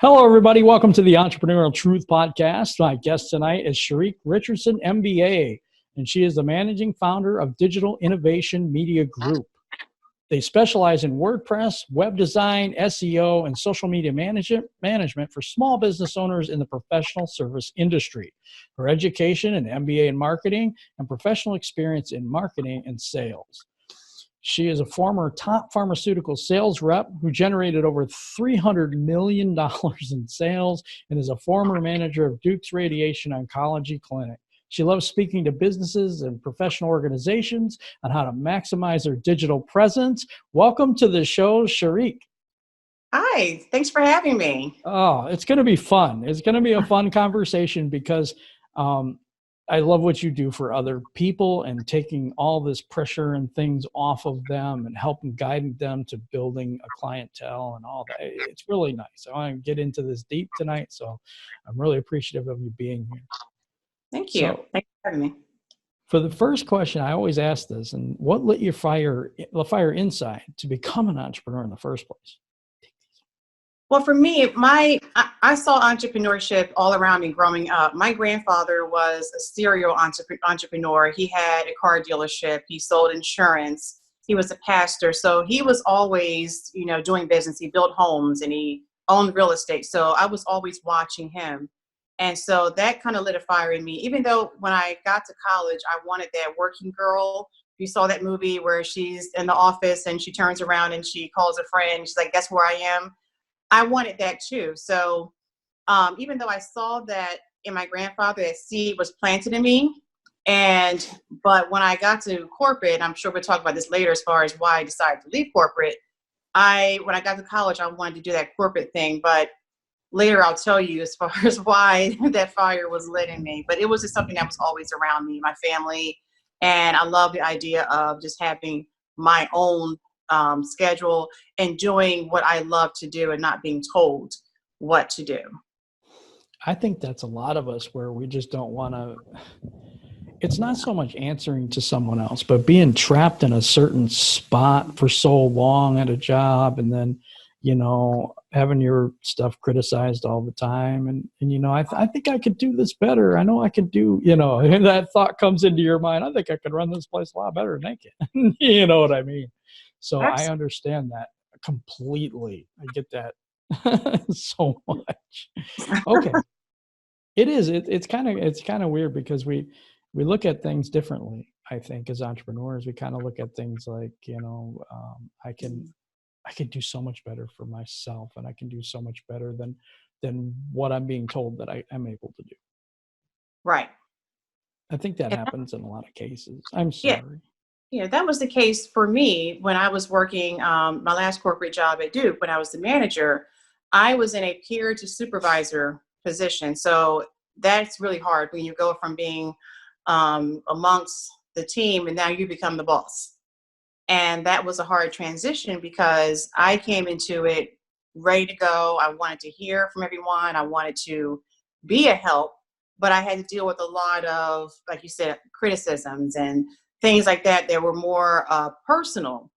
Hello, everybody. Welcome to the Entrepreneurial Truth Podcast. My guest tonight is Charique Richardson, MBA, and she is the managing founder of Digital Innovation Media Group. They specialize in WordPress, web design, SEO, and social media management for small business owners in the professional service industry. Her education and MBA in marketing and professional experience in marketing and sales. She is a former top pharmaceutical sales rep who generated over $300 million in sales and is a former manager of Duke's Radiation Oncology Clinic. She loves speaking to businesses and professional organizations on how to maximize their digital presence. Welcome to the show, Charique. Hi, thanks for having me. Oh, it's going to be fun. It's going to be a fun conversation because I love what you do for other people and taking all this pressure and things off of them and helping guiding them to building a clientele and all that. It's really nice. I want to get into this deep tonight, so I'm really appreciative of you being here. Thank you. So, thanks for having me. For the first question, I always ask this, and what lit your fire inside to become an entrepreneur in the first place? Well, for me, I saw entrepreneurship all around me growing up. My grandfather was a serial entrepreneur. He had a car dealership. He sold insurance. He was a pastor. So he was always, doing business. He built homes and he owned real estate. So I was always watching him. And so that kind of lit a fire in me. Even though when I got to college, I wanted that working girl. You saw that movie where she's in the office and she turns around and she calls a friend. She's like, guess where I am? I wanted that too. So even though I saw that in my grandfather, that seed was planted in me. But when I got to corporate, I'm sure we'll talk about this later as far as why I decided to leave corporate. When I got to college, I wanted to do that corporate thing. But later I'll tell you as far as why that fire was lit in me. But it was just something that was always around me, my family. And I love the idea of just having my own schedule and doing what I love to do and not being told what to do. I think that's a lot of us where we just don't want to, it's not so much answering to someone else, but being trapped in a certain spot for so long at a job and then, having your stuff criticized all the time. And I think I could do this better. I know I can do, and that thought comes into your mind. I think I could run this place a lot better than they can. You know what I mean? So Absolutely. I understand that completely. I get that so much. Okay. It's kind of weird because we look at things differently. I think as entrepreneurs, we kind of look at things like, I can do so much better for myself and I can do so much better than what I'm being told that I am able to do. Right. I think that happens in a lot of cases. I'm sorry. Yeah, that was the case for me when I was working my last corporate job at Duke. When I was the manager, I was in a peer to supervisor position. So that's really hard when you go from being amongst the team and now you become the boss. And that was a hard transition because I came into it ready to go. I wanted to hear from everyone. I wanted to be a help, but I had to deal with a lot of, like you said, criticisms and things like that were more personal.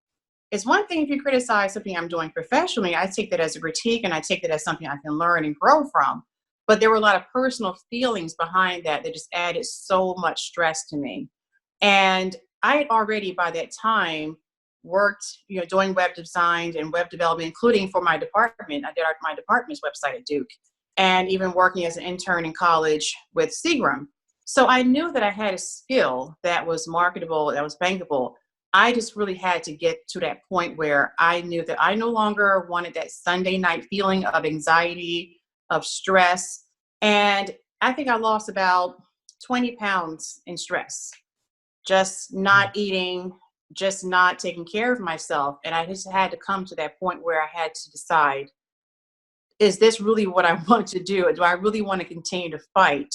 It's one thing if you criticize something I'm doing professionally, I take that as a critique and I take that as something I can learn and grow from. But there were a lot of personal feelings behind that just added so much stress to me. And I had already by that time worked, doing web design and web development, including for my department. I did my department's website at Duke and even working as an intern in college with Seagram. So I knew that I had a skill that was marketable, that was bankable. I just really had to get to that point where I knew that I no longer wanted that Sunday night feeling of anxiety, of stress. And I think I lost about 20 pounds in stress, just not eating, just not taking care of myself. And I just had to come to that point where I had to decide, is this really what I want to do? Do I really want to continue to fight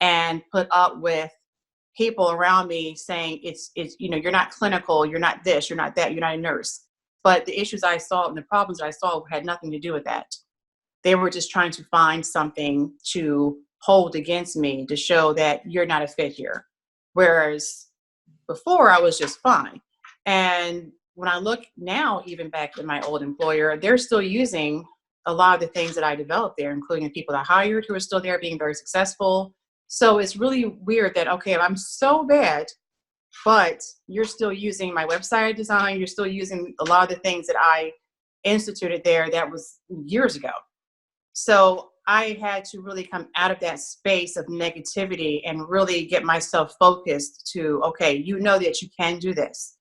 and put up with people around me saying it's you're not clinical, you're not this, you're not that, you're not a nurse. But the issues I saw and the problems I saw had nothing to do with that. They were just trying to find something to hold against me to show that you're not a fit here. Whereas before I was just fine. And when I look now, even back at my old employer, they're still using a lot of the things that I developed there, including the people that I hired who are still there being very successful. So it's really weird that, okay, I'm so bad, but you're still using my website design. You're still using a lot of the things that I instituted there that was years ago. So I had to really come out of that space of negativity and really get myself focused to, okay, you know that you can do this.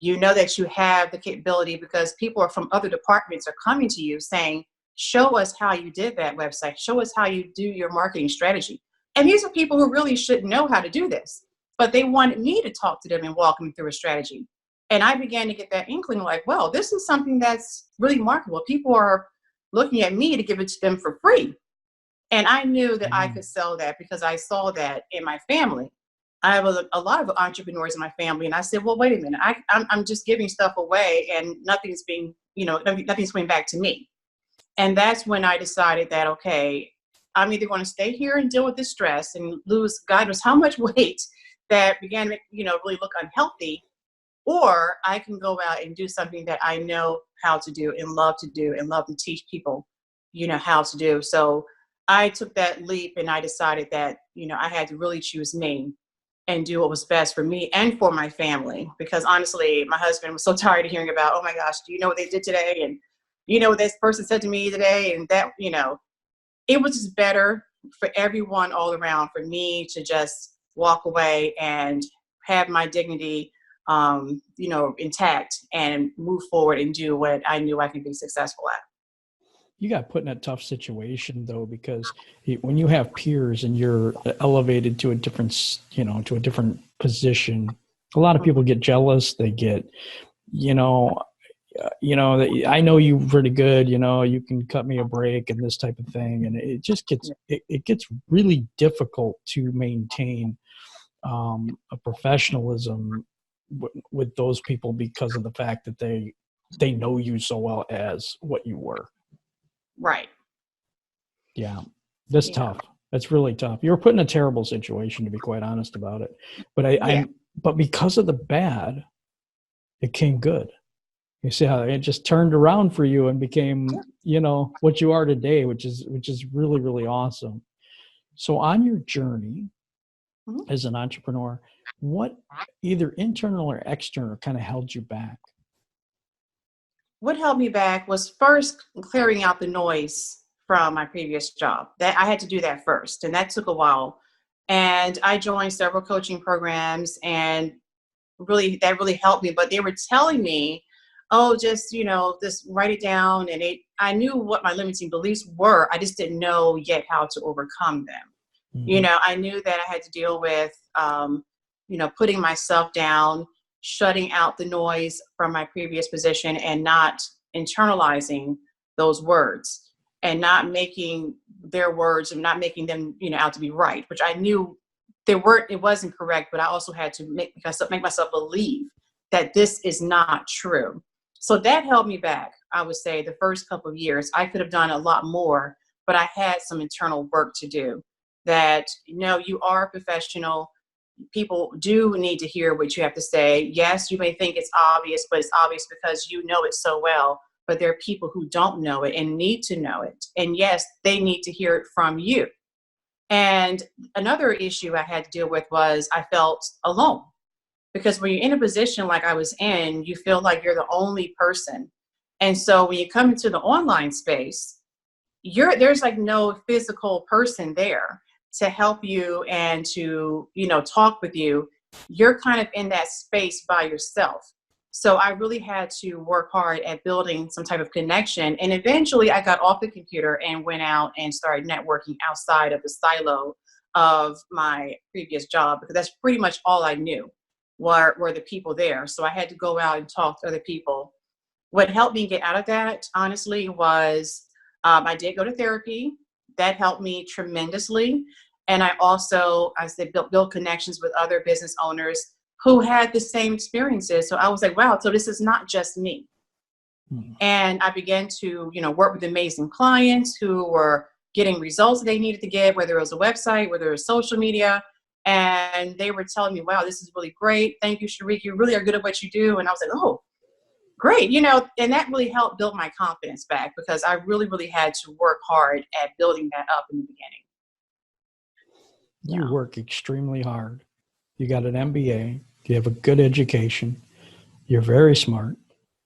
You know that you have the capability, because people are from other departments are coming to you saying, show us how you did that website. Show us how you do your marketing strategy. And these are people who really should know how to do this, but they wanted me to talk to them and walk them through a strategy. And I began to get that inkling like, well, this is something that's really marketable. People are looking at me to give it to them for free. And I knew that I could sell that because I saw that in my family. I have a lot of entrepreneurs in my family. And I said, well, wait a minute, I'm just giving stuff away and nothing's being, nothing's coming back to me. And that's when I decided that, okay, I'm either going to stay here and deal with this stress and lose God knows how much weight that began to, really look unhealthy, or I can go out and do something that I know how to do and love to teach people, how to do. So I took that leap and I decided that, I had to really choose me and do what was best for me and for my family. Because honestly, my husband was so tired of hearing about, oh my gosh, do you know what they did today? And what this person said to me today? And that, it was just better for everyone all around for me to just walk away and have my dignity, intact and move forward and do what I knew I could be successful at. You got put in a tough situation though, because when you have peers and you're elevated to a different, to a different position, a lot of people get jealous. They get, I know you pretty good, you can cut me a break and this type of thing. And it just gets, it gets really difficult to maintain a professionalism with those people because of the fact that they know you so well as what you were. Right. Yeah. That's tough. That's really tough. You were put in a terrible situation, to be quite honest about it. But but because of the bad, it came good. You see how it just turned around for you and became, what you are today, which is really, really awesome. So on your journey as an entrepreneur, what either internal or external kind of held you back? What held me back was first clearing out the noise from my previous job. That I had to do that first, and that took a while. And I joined several coaching programs, and that really helped me. But they were telling me, oh, just just write it down, and I knew what my limiting beliefs were. I just didn't know yet how to overcome them. Mm-hmm. I knew that I had to deal with, putting myself down, shutting out the noise from my previous position and not internalizing those words and not making their words and not making them, out to be right, which I knew it wasn't correct, but I also had to make myself believe that this is not true. So that held me back. I would say the first couple of years, I could have done a lot more, but I had some internal work to do that, you are a professional. People do need to hear what you have to say. Yes, you may think it's obvious, but it's obvious because you know it so well. But there are people who don't know it and need to know it. And yes, they need to hear it from you. And another issue I had to deal with was I felt alone. Because when you're in a position like I was in, you feel like you're the only person. And so when you come into the online space, there's like no physical person there to help you and to, talk with you. You're kind of in that space by yourself. So I really had to work hard at building some type of connection. And eventually I got off the computer and went out and started networking outside of the silo of my previous job, because that's pretty much all I knew were the people there. So I had to go out and talk to other people. What helped me get out of that, honestly, was I did go to therapy. That helped me tremendously. And I also, build connections with other business owners who had the same experiences. So I was like, wow, so this is not just me. Mm-hmm. And I began to, work with amazing clients who were getting results they needed to get, whether it was a website, whether it was social media. And they were telling me, wow, this is really great. Thank you, Charique. You really are good at what you do. And I was like, oh, Great. And that really helped build my confidence back because I really, really had to work hard at building that up in the beginning. You work extremely hard. You got an MBA. You have a good education. You're very smart.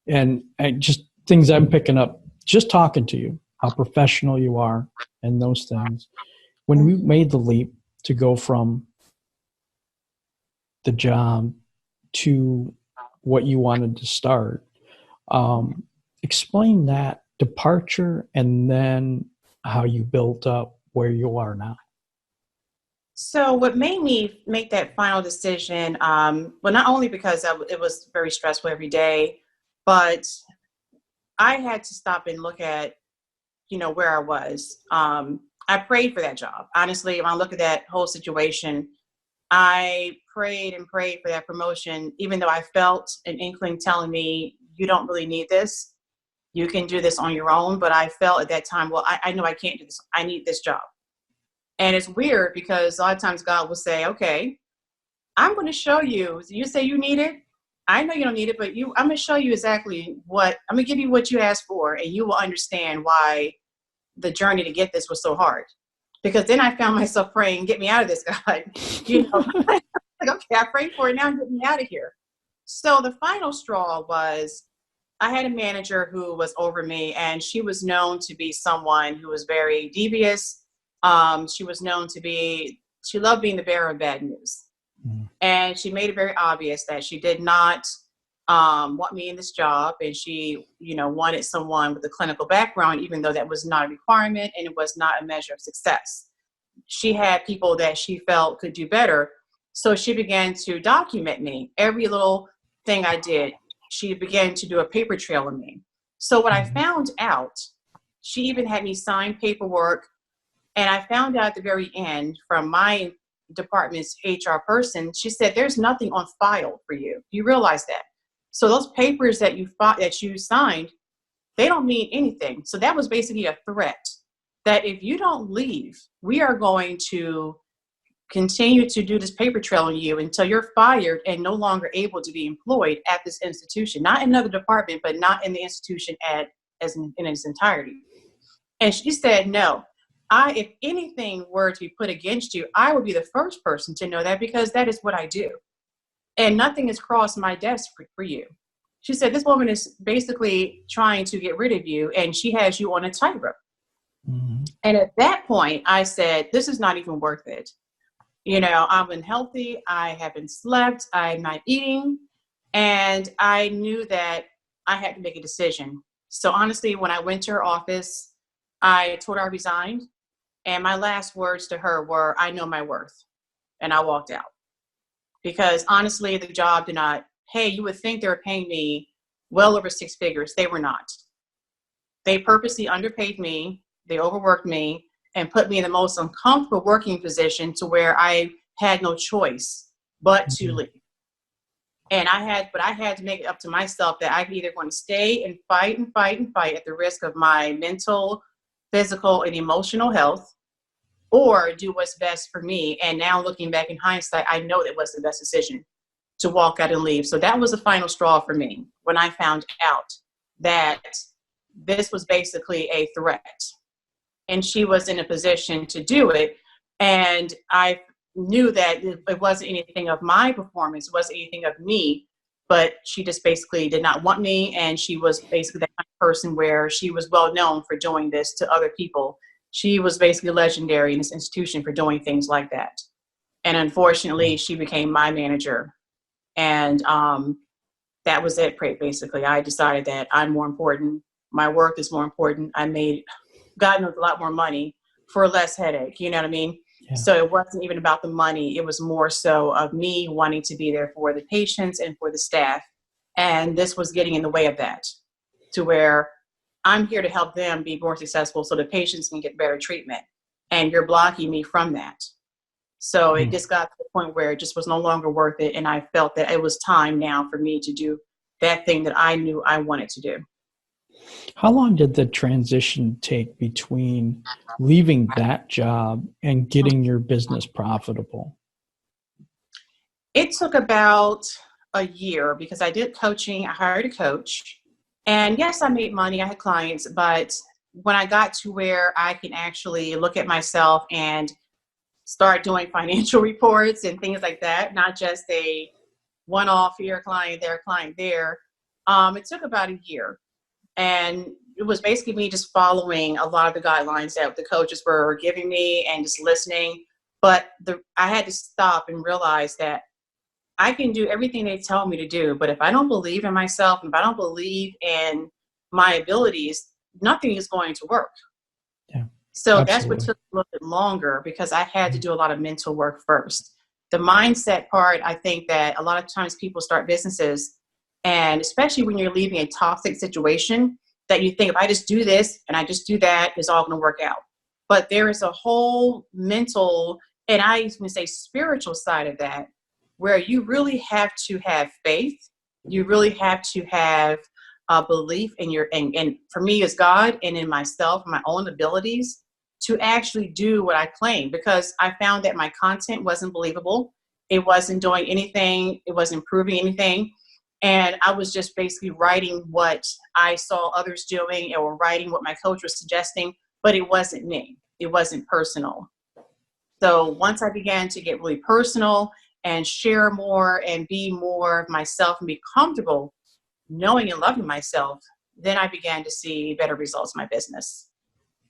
And just things I'm picking up, just talking to you, how professional you are and those things. When we made the leap to go from the job to what you wanted to start, explain that departure and then how you built up where you are now. So what made me make that final decision, well, not only because it was very stressful every day, but I had to stop and look at, where I was. I prayed for that job. Honestly, when I look at that whole situation, I prayed and prayed for that promotion, even though I felt an inkling telling me, you don't really need this. You can do this on your own. But I felt at that time, well, I know I can't do this. I need this job. And it's weird because a lot of times God will say, okay, I'm going to show you. You say you need it. I know you don't need it, but I'm going to show you exactly I'm going to give you what you asked for, and you will understand why the journey to get this was so hard. Because then I found myself praying, get me out of this, God. Like, okay, I prayed for it, now get me out of here. So the final straw was I had a manager who was over me, and she was known to be someone who was very devious. She was known to she loved being the bearer of bad news. And she made it very obvious that she did not want me in this job. And she, wanted someone with a clinical background, even though that was not a requirement and it was not a measure of success. She had people that she felt could do better. So she began to document me. Every little thing I did, she began to do a paper trail of me. So what I found out, she even had me sign paperwork. And I found out at the very end from my department's HR person, she said, there's nothing on file for you. You realize that? So those papers that you signed, they don't mean anything. So that was basically a threat that if you don't leave, we are going to continue to do this paper trail on you until you're fired and no longer able to be employed at this institution, not in another department, but not in the institution in its entirety. And she said, no. If anything were to be put against you, I would be the first person to know that because that is what I do. And nothing has crossed my desk for you. She said, this woman is basically trying to get rid of you and she has you on a tightrope. Mm-hmm. And at that point, I said, this is not even worth it. I've been healthy. I haven't slept. I'm not eating. And I knew that I had to make a decision. So honestly, when I went to her office, I told her I resigned. And my last words to her were, I know my worth. And I walked out. Because honestly, the job did not pay. You would think they were paying me well over 6 figures. They were not. They purposely underpaid me. They overworked me and put me in the most uncomfortable working position to where I had no choice but to leave. And I had to make it up to myself that I'm either going to stay and fight at the risk of my mental, physical, and emotional health, or do what's best for me. And now looking back in hindsight, I know that was the best decision to walk out and leave. So that was the final straw for me when I found out that this was basically a threat. And she was in a position to do it. And I knew that it wasn't anything of my performance, it wasn't anything of me, but she just basically did not want me. And she was basically that kind of person where she was well known for doing this to other people. She was basically legendary in this institution for doing things like that. And unfortunately, she became my manager. And that was it, basically. I decided that I'm more important. My work is more important. I made, God knows, a lot more money for less headache. You know what I mean? Yeah. So it wasn't even about the money. It was more so of me wanting to be there for the patients and for the staff. And this was getting in the way of that, to where I'm here to help them be more successful so the patients can get better treatment. And you're blocking me from that. So it just got to the point where it just was no longer worth it. And I felt that it was time now for me to do that thing that I knew I wanted to do. How long did the transition take between leaving that job and getting your business profitable? It took about a year because I did coaching. I hired a coach. And yes, I made money. I had clients, but when I got to where I can actually look at myself and start doing financial reports and things like that, not just a one-off here client there, client there. It took about a year, and it was basically me just following a lot of the guidelines that the coaches were giving me and just listening. But I had to stop and realize that I can do everything they tell me to do, but if I don't believe in myself, if I don't believe in my abilities, nothing is going to work. Yeah, So that's what absolutely. took a little bit longer, because I had to do a lot of mental work first. The mindset part, I think that a lot of times people start businesses, and especially when you're leaving a toxic situation, that you think if I just do this and I just do that, it's all going to work out. But there is a whole mental, and I even say spiritual side of that, where you really have to have faith. You really have to have a belief in and for me as God and in myself, my own abilities to actually do what I claim, because I found that my content wasn't believable. It wasn't doing anything. It wasn't improving anything. And I was just basically writing what I saw others doing, or writing what my coach was suggesting, but it wasn't me. It wasn't personal. So once I began to get really personal and share more and be more of myself and be comfortable knowing and loving myself, then I began to see better results in my business.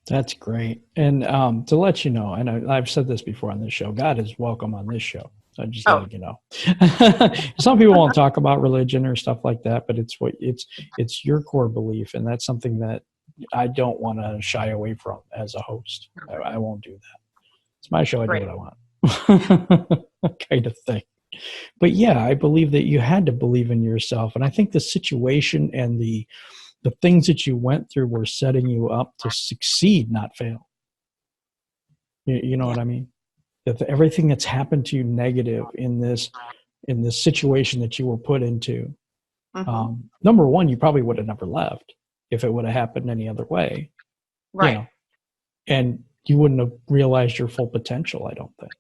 That's great. And to let you know, and I've said this before on this show, God is welcome on this show. So I'm just Oh, letting you know. Some people won't talk about religion or stuff like that, but it's your core belief, and that's something that I don't want to shy away from as a host. I won't do that. It's my show. I do great. what I want, kind of thing. But yeah, I believe that you had to believe in yourself, and I think the situation and the things that you went through were setting you up to succeed, not fail. You know Yeah. what I mean? That everything that's happened to you negative in this situation that you were put into, Mm-hmm. number one, you probably would have never left if it would have happened any other way, you Right. know, and you wouldn't have realized your full potential, I don't think.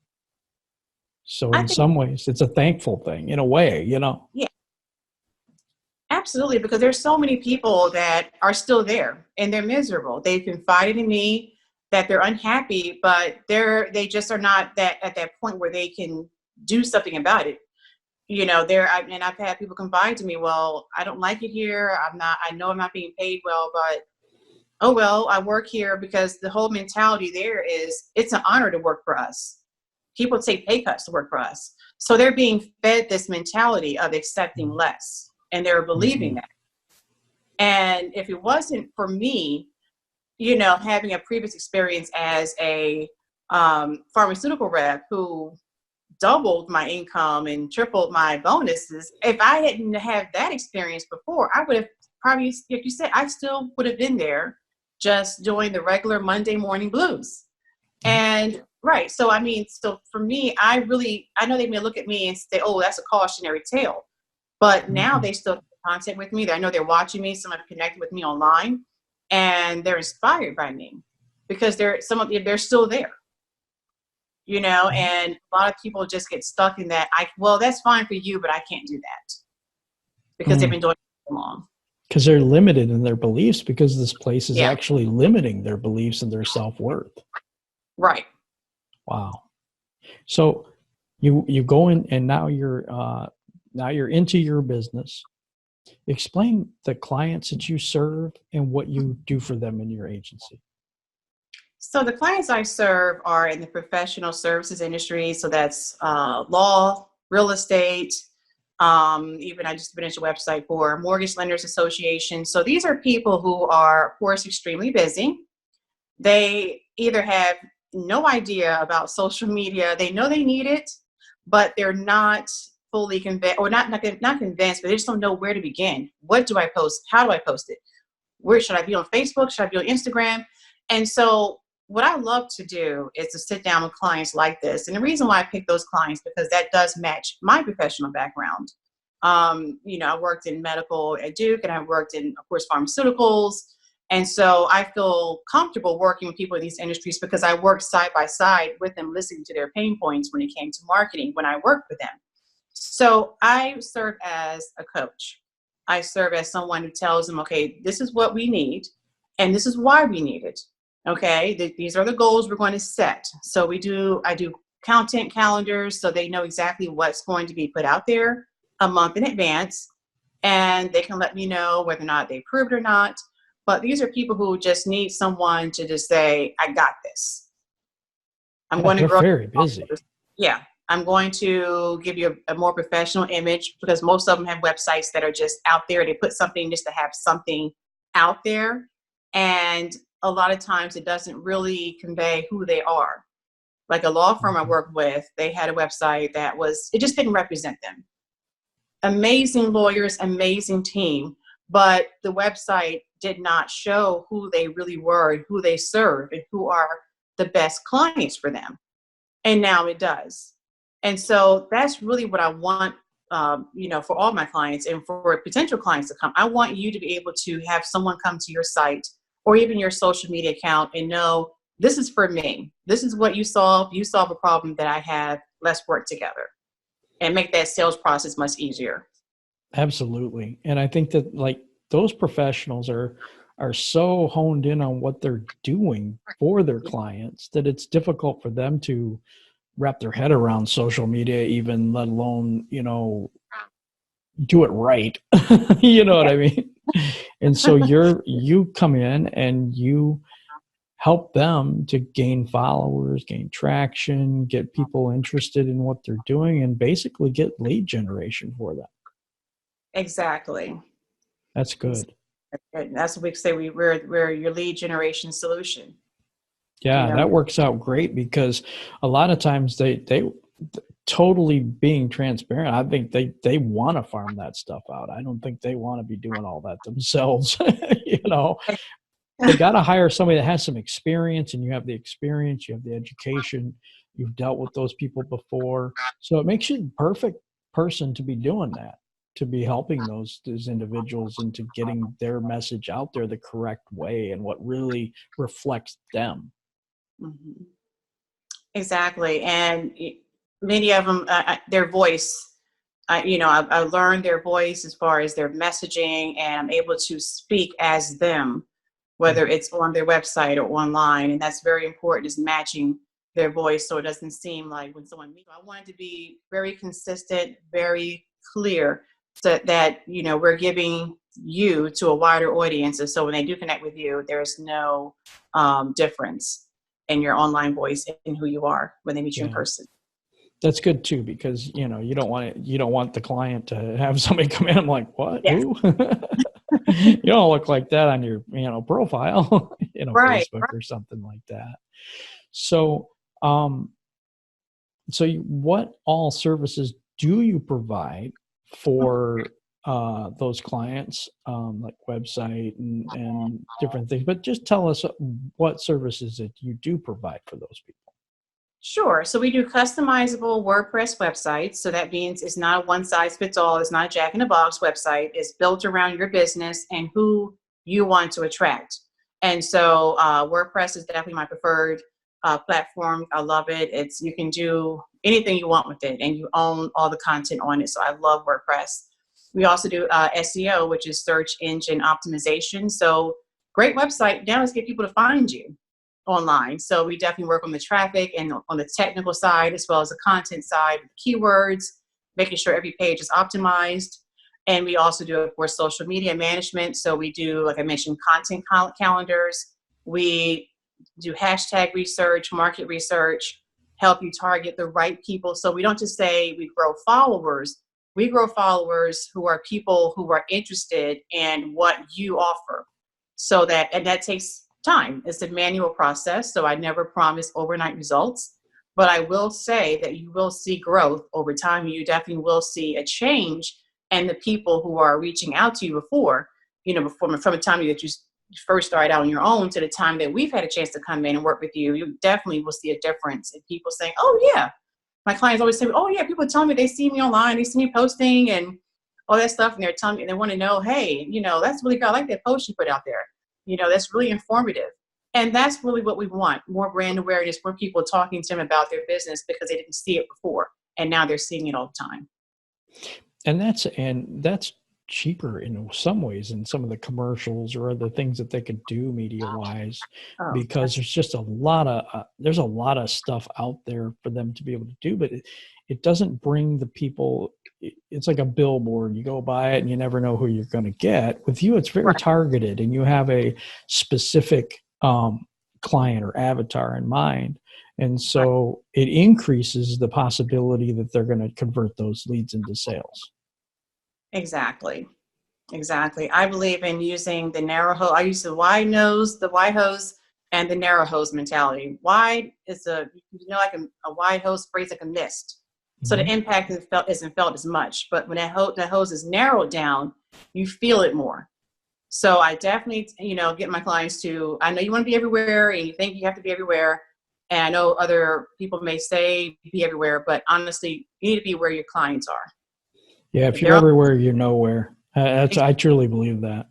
So I in think, some ways, it's a thankful thing in a way, you know. yeah, absolutely. Because there's so many people that are still there and they're miserable. They've confided in me that they're unhappy, but they just are not that at that point where they can do something about it. And I've had people confide to me, well, I don't like it here. I know I'm not being paid well, but oh well, I work here, because the whole mentality there is it's an honor to work for us. People take pay cuts to work for us. So they're being fed this mentality of accepting less, and they're believing Mm-hmm. that. And if it wasn't for me, having a previous experience as a pharmaceutical rep who doubled my income and tripled my bonuses, if I hadn't had that experience before, I would have probably, like you said, I still would have been there just doing the regular Monday morning blues. Yeah. And right. So, I mean, so for me, I know they may look at me and say, oh, that's a cautionary tale. But now Mm-mm. they still have contact with me. I know they're watching me. Some have connected with me online, and they're inspired by me because they're still there, and a lot of people just get stuck in that. Well, that's fine for you, but I can't do that because they've been doing it so long. Because they're limited in their beliefs, because this place is Yeah. actually limiting their beliefs and their self-worth. Right. Wow. So you go in, and now you're into your business. Explain the clients that you serve and what you do for them in your agency. So the clients I serve are in the professional services industry. So that's law, real estate. Even I just finished a website for Mortgage Lenders Association. So these are people who are, of course, extremely busy. They either have no idea about social media. They know they need it, but they're not fully convinced, or not convinced, but they just don't know where to begin. What do I post? How do I post it? Where should I be on Facebook? Should I be on Instagram? And so what I love to do is to sit down with clients like this. And the reason why I pick those clients, because that does match my professional background. I worked in medical at Duke, and I worked in, of course, pharmaceuticals. And so I feel comfortable working with people in these industries because I worked side by side with them, listening to their pain points when it came to marketing when I worked with them. So I serve as a coach. I serve as someone who tells them, okay, this is what we need, and this is why we need it. Okay, these are the goals we're going to set. So I do content calendars so they know exactly what's going to be put out there a month in advance, and they can let me know whether or not they approved or not. But these are people who just need someone to just say, I got this. I'm going to They're grow. very busy. Yeah. I'm going to give you a more professional image, because most of them have websites that are just out there. They put something just to have something out there. And a lot of times it doesn't really convey who they are. Like a law firm I worked with, they had a website it just didn't represent them. Amazing lawyers, amazing team, but the website did not show who they really were and who they serve and who are the best clients for them. And now it does. And so that's really what I want, for all my clients and for potential clients to come. I want you to be able to have someone come to your site or even your social media account and know, this is for me. This is what you solve. You solve a problem that I have. Let's work together and make that sales process much easier. Absolutely. And I think that like those professionals are so honed in on what they're doing for their clients that it's difficult for them to wrap their head around social media, even let alone, do it right. You know what I mean? And so you come in and you help them to gain followers, gain traction, get people interested in what they're doing, and basically get lead generation for them. Exactly. That's good. That's what we say. We're your lead generation solution. Yeah, that works out great, because a lot of times they totally being transparent. I think they want to farm that stuff out. I don't think they want to be doing all that themselves. They got to hire somebody that has some experience, and you have the experience, you have the education, you've dealt with those people before. So it makes you the perfect person to be doing that, to be helping those individuals into getting their message out there the correct way and what really reflects them. Mm-hmm. Exactly. And many of them, their voice, I learned their voice as far as their messaging, and I'm able to speak as them, whether it's on their website or online. And that's very important, is matching their voice so it doesn't seem like when someone meets. I wanted to be very consistent, very clear, so that, we're giving you to a wider audience. And so when they do connect with you, there's no difference in your online voice and who you are when they meet you in person. That's good too, because you don't want the client to have somebody come in like, what? Yes. Who? You don't look like that on your profile, right, Facebook or something like that. So what all services do you provide for those clients, like website and different things? But just tell us what services that you do provide for those people. Sure. So we do customizable WordPress websites. So that means it's not a one size fits all. It's not a Jack in the Box website. It's built around your business and who you want to attract. And so WordPress is definitely my preferred platform. I love it. You can do anything you want with it, and you own all the content on it. So I love WordPress. We also do SEO, which is search engine optimization. So great website. Now let's get people to find you online. So we definitely work on the traffic and on the technical side, as well as the content side, keywords, making sure every page is optimized. And we also do, of course, social media management. So we do, like I mentioned, content calendars. We do hashtag research, market research, help you target the right people. So we don't just say we grow followers. We grow followers who are people who are interested in what you offer. And that takes time. It's a manual process. So I never promise overnight results, but I will say that you will see growth over time. You definitely will see a change in the people who are reaching out to you from the time that you first started out on your own to the time that we've had a chance to come in and work with you. You definitely will see a difference in people saying, oh yeah, my clients always say, oh yeah, people tell me they see me online, they see me posting and all that stuff. And they're telling me, and they want to know, hey, that's really good. I like that post you put out there. That's really informative. And that's really what we want, more brand awareness, more people talking to them about their business because they didn't see it before. And now they're seeing it all the time. And that's cheaper in some ways in some of the commercials or other things that they could do media wise, Oh, because there's just a lot of there's a lot of stuff out there for them to be able to do, but it doesn't bring the people. It's like a billboard. You go by it and you never know who you're going to get. With you, it's very right. targeted, and you have a specific client or avatar in mind. And Right. so it increases the possibility that they're going to convert those leads into sales. Exactly. Exactly. I believe in using the narrow hose. I use the wide hose, and the narrow hose mentality. Wide is like a wide hose sprays like a mist. So the Mm-hmm. impact isn't felt as much. But when that hose is narrowed down, you feel it more. So I definitely, get my clients to, I know you want to be everywhere and you think you have to be everywhere. And I know other people may say be everywhere, but honestly, you need to be where your clients are. Yeah, if If you're they're everywhere, you're nowhere. I truly believe that.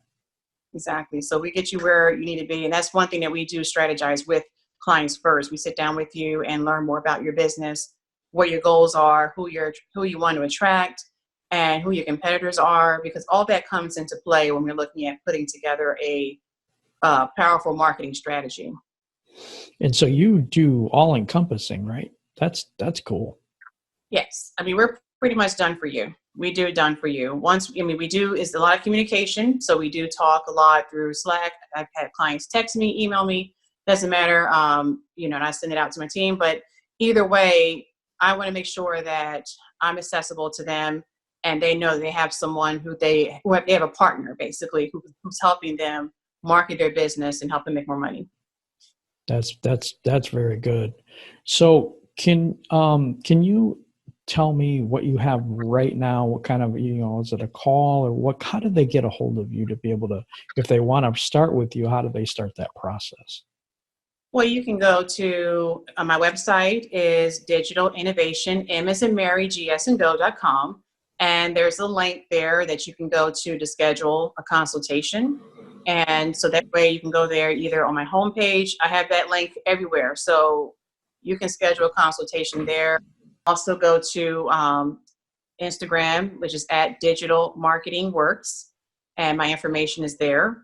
Exactly. So we get you where you need to be. And that's one thing that we do strategize with clients first. We sit down with you and learn more about your business, what your goals are, who you want to attract, and who your competitors are, because all that comes into play when we're looking at putting together a powerful marketing strategy. And so you do all encompassing, right? That's cool. Yes. I mean, we're pretty much done for you. We do done for you. We do is a lot of communication. So we do talk a lot through Slack. I've had clients text me, email me, doesn't matter. And I send it out to my team, but either way, I want to make sure that I'm accessible to them and they know they have someone they have a partner basically who's helping them market their business and help them make more money. That's very good. So can you tell me what you have right now? What kind of, is it a call or how do they get a hold of you to be able to, if they want to start with you, how do they start that process? Well, you can go to my website is digital innovation, M as in Mary, GSandGo.com. And there's a link there that you can go to schedule a consultation. And so that way you can go there either on my homepage. I have that link everywhere. So you can schedule a consultation there. Also go to Instagram, which is at Digital Marketing Works. And my information is there.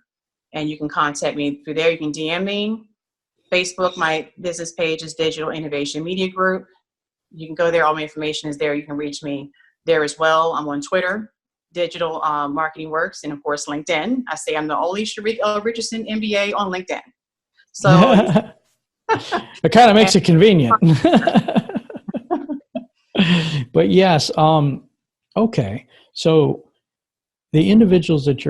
And you can contact me through there. You can DM me. Facebook, my business page is Digital Innovation Media Group. You can go there. All my information is there. You can reach me there as well. I'm on Twitter, Digital Marketing Works, and of course, LinkedIn. I say I'm the only Charique Richardson MBA on LinkedIn. So it kind of makes it convenient. But yes, okay. So the individuals that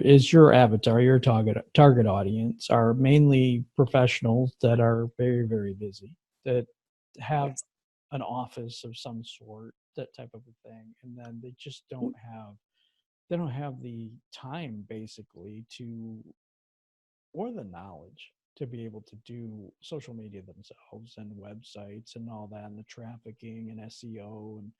is your avatar, your target audience are mainly professionals that are very, very busy, that have an office of some sort, that type of a thing, and then they just don't have the time basically or the knowledge to be able to do social media themselves and websites and all that, and the trafficking and SEO and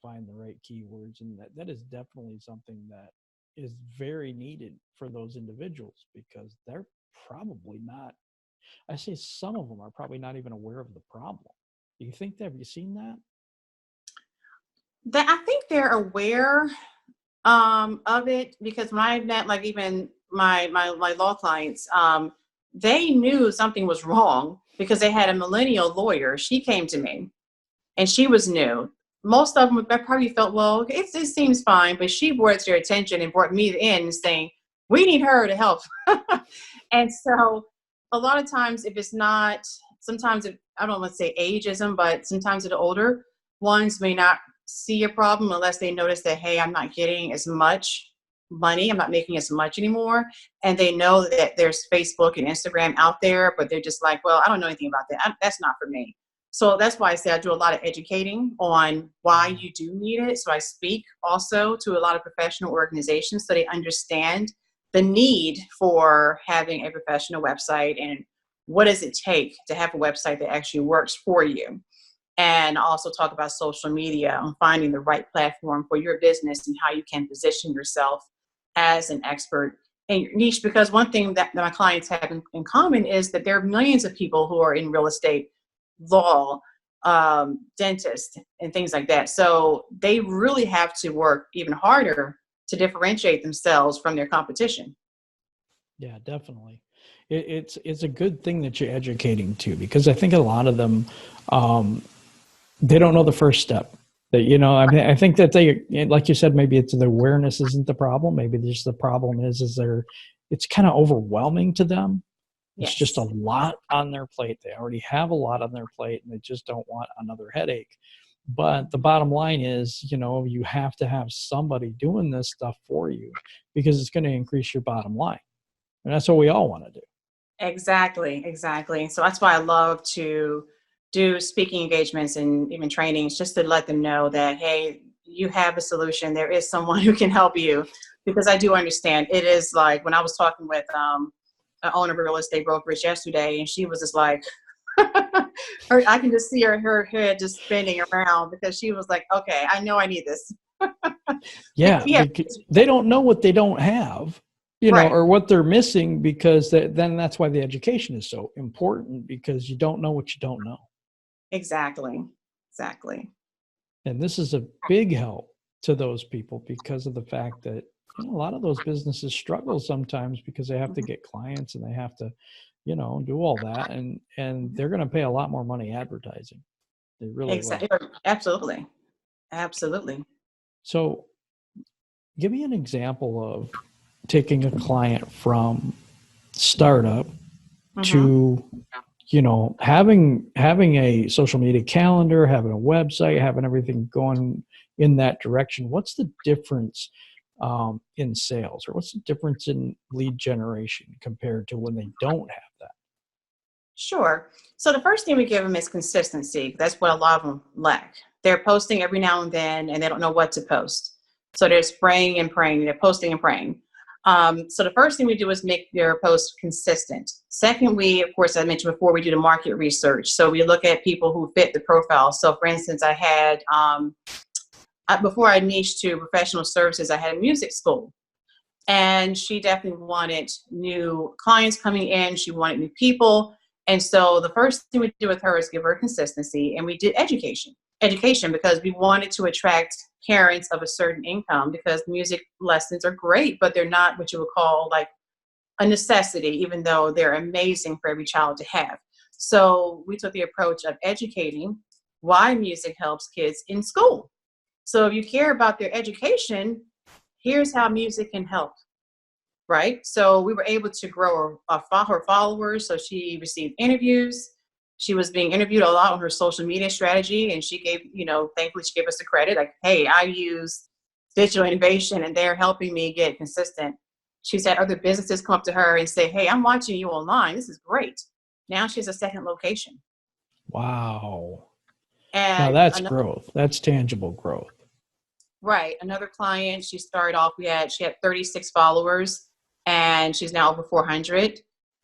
find the right keywords. And that is definitely something that is very needed for those individuals, because they're probably not, I say some of them are probably not even aware of the problem. Do you think that, have you seen that? I think they're aware of it, because when I met like even my law clients, they knew something was wrong because they had a millennial lawyer. She came to me and she was new. Most of them probably felt, well, it seems fine, but she brought it to their attention and brought me in saying, we need her to help. And so a lot of times, if it's not, sometimes I don't want to say ageism, but sometimes the older ones may not see a problem unless they notice that, hey, I'm not getting as much money, I'm not making as much anymore. And they know that there's Facebook and Instagram out there, but they're just like, well, I don't know anything about that. That's not for me. So that's why I say I do a lot of educating on why you do need it. So I speak also to a lot of professional organizations so they understand the need for having a professional website and what does it take to have a website that actually works for you. And also talk about social media and finding the right platform for your business and how you can position yourself as an expert in your niche. Because one thing that my clients have in common is that there are millions of people who are in real estate, law, dentists, and things like that. So they really have to work even harder to differentiate themselves from their competition. Yeah, definitely. It's a good thing that you're educating too, because I think a lot of them, they don't know the first step. That, you know, I mean, I think that they, like you said, maybe it's the awareness isn't the problem. Maybe just the problem is it's kind of overwhelming to them. It's just a Yes, lot on their plate. They already have a lot on their plate, and they just don't want another headache. But the bottom line is, you know, you have to have somebody doing this stuff for you, because it's going to increase your bottom line. And that's what we all want to do. exactly. So that's why I love to do speaking engagements and even trainings, just to let them know that, hey, you have a solution. There is someone who can help you, because I do understand. It is like when I was talking with an owner of a real estate brokerage yesterday, and she was just like, I can just see her head just spinning around, because she was like, okay, I know I need this. Yeah, Yeah, because they don't know what they don't have, you know, right. or what they're missing, because then that's why the education is so important, because you don't know what you don't know. Exactly. And this is a big help to those people, because of the fact that, you know, a lot of those businesses struggle sometimes because they have to Mhm. get clients and they have to, you know, do all that, and they're going to pay a lot more money advertising. They really will. Exactly. Absolutely. So give me an example of taking a client from startup Hmm. to, you know, having a social media calendar, having a website, having everything going in that direction. What's the difference in sales, or what's the difference in lead generation compared to when they don't have that? Sure. So the first thing we give them is consistency. That's what a lot of them lack. They're posting every now and then, and they don't know what to post. So they're spraying and praying. They're posting and praying. So the first thing we do is make their post consistent. Second, we, of course, I mentioned before, we do the market research. So we look at people who fit the profile. So for instance, I had, before I niched to professional services, I had a music school. And she definitely wanted new clients coming in. She wanted new people. And so the first thing we did with her is give her consistency. And we did education, because we wanted to attract parents of a certain income, because music lessons are great, but they're not what you would call like a necessity, even though they're amazing for every child to have. So we took the approach of educating why music helps kids in school. So if you care about their education, here's how music can help, right? So we were able to grow her followers. So she received interviews. She was being interviewed a lot on her social media strategy. And she gave, thankfully, she gave us the credit like, hey, I use digital innovation and they're helping me get consistent. She's had other businesses come up to her and say, hey, I'm watching you online. This is great. Now she has a second location. Wow. Now And that's another, growth. That's tangible growth. right, another client, she had 36 followers, and she's now over 400. Wow.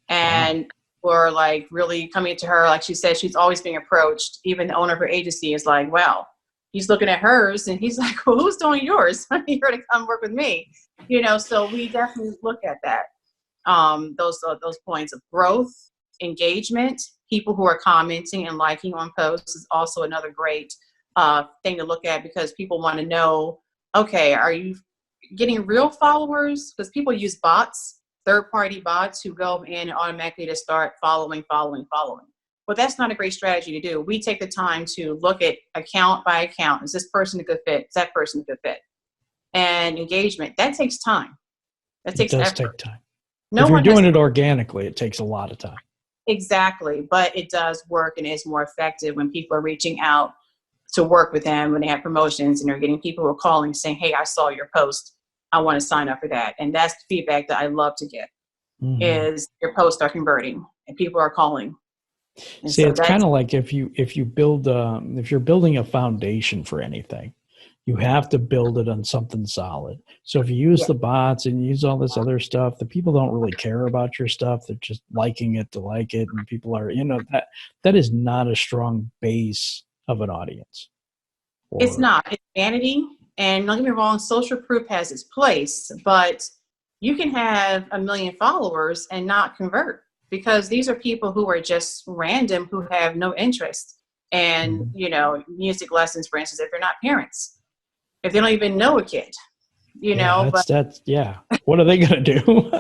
And we're like really coming to her, like she said, she's always being approached. Even the owner of her agency is like, well, he's looking at hers and he's like, well, who's doing yours? I need her to come work with me. So we definitely look at that. Those points of growth, engagement, people who are commenting and liking on posts is also another great thing to look at, because people want to know, okay, are you getting real followers? Because people use bots, third-party bots who go in and automatically just start following. Well, that's not a great strategy to do. We take the time to look at account by account. Is this person a good fit? Is that person a good fit? And engagement, that takes time. That It takes does effort. take time. No If you're one has doing it organically, it takes a lot of time. exactly, but it does work and is more effective when people are reaching out to work with them, when they have promotions and they're getting people who are calling saying, hey, I saw your post. I want to sign up for that. And that's the feedback that I love to get, Hmm. is your posts are converting and people are calling. And See, so it's kind that's of like if you build if you're building a foundation for anything, you have to build it on something solid. So if you use yeah, the bots and you use all this other stuff, the people don't really care about your stuff. They're just liking it to like it, and people are, that is not a strong base of an audience. it's Or not. It's vanity. And don't get me wrong, social proof has its place, but you can have a million followers and not convert, because these are people who are just random, who have no interest. And, Mhm. music lessons, for instance, if they're not parents, if they don't even know a kid, you Yeah, know, but that's yeah. What are they going to do?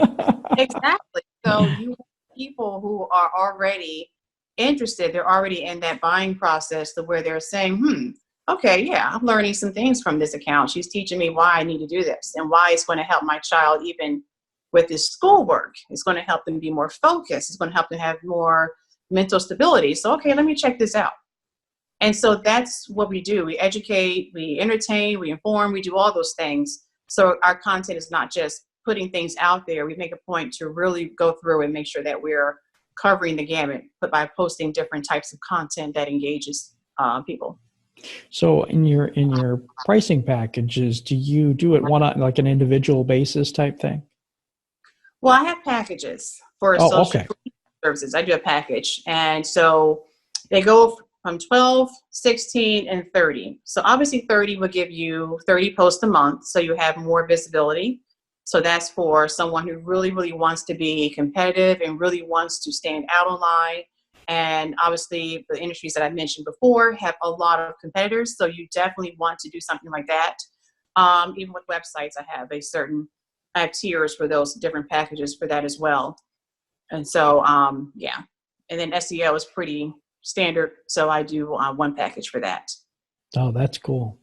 exactly. So you want people who are already interested, they're already in that buying process to where they're saying, okay, yeah, I'm learning some things from this account. She's teaching me why I need to do this and why it's going to help my child even with his schoolwork. It's going to help them be more focused. It's going to help them have more mental stability. So, okay, let me check this out. And so that's what we do. We educate, we entertain, we inform, we do all those things. So our content is not just putting things out there. We make a point to really go through and make sure that we're covering the gamut, but by posting different types of content that engages people. So in your pricing packages, do you do it one on like an individual basis type thing? Well, I have packages for Oh, social okay. services. I do a package. And so they go from 12, 16, and 30. So obviously 30 will give you 30 posts a month. So you have more visibility. So that's for someone who really, really wants to be competitive and really wants to stand out online. And obviously the industries that I mentioned before have a lot of competitors. So you definitely want to do something like that. Even with websites, I have tiers for those different packages for that as well. And so, yeah. And then SEO is pretty standard. So I do one package for that. Oh, that's cool.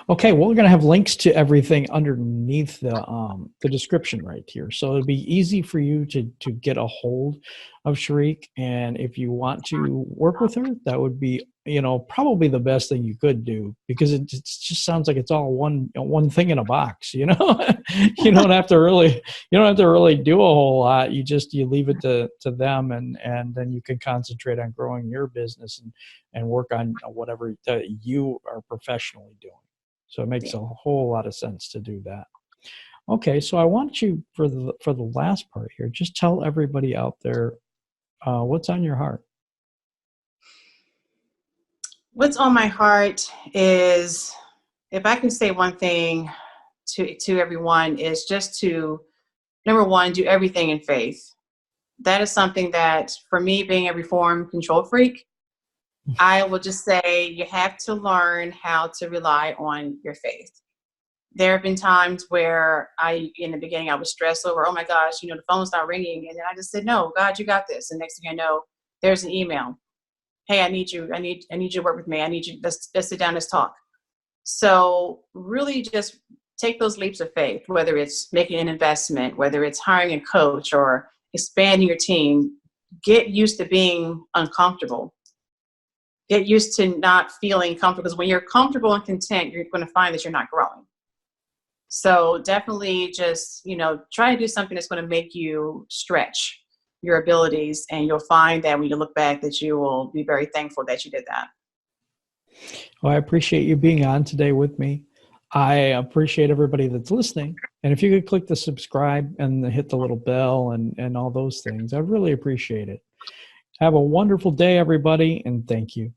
Okay, well, we're going to have links to everything underneath the description right here, so it'll be easy for you to get a hold of Charique. And if you want to work with her, that would be probably the best thing you could do, because it just sounds like it's all one thing in a box. You don't have to really do a whole lot. You leave it to them, and then you can concentrate on growing your business and work on whatever you are professionally doing. So it makes a whole lot of sense to do that. Okay, so I want you for the last part here, just tell everybody out there what's on your heart. What's on my heart is, if I can say one thing to everyone, is just to, number one, do everything in faith. That is something that, for me, being a reform control freak, I will just say you have to learn how to rely on your faith. There have been times where in the beginning, I was stressed over, oh my gosh, the phone's not ringing. And then I just said, no, God, you got this. And next thing I know, there's an email. Hey, I need you. I need you to work with me. I need you. Let's sit down. Let's talk. So really just take those leaps of faith, whether it's making an investment, whether it's hiring a coach or expanding your team. Get used to being uncomfortable. Get used to not feeling comfortable, because when you're comfortable and content, you're going to find that you're not growing. So definitely just, try to do something that's going to make you stretch your abilities. And you'll find that when you look back that you will be very thankful that you did that. Well, I appreciate you being on today with me. I appreciate everybody that's listening. And if you could click the subscribe and hit the little bell and all those things, I'd really appreciate it. Have a wonderful day, everybody, and thank you.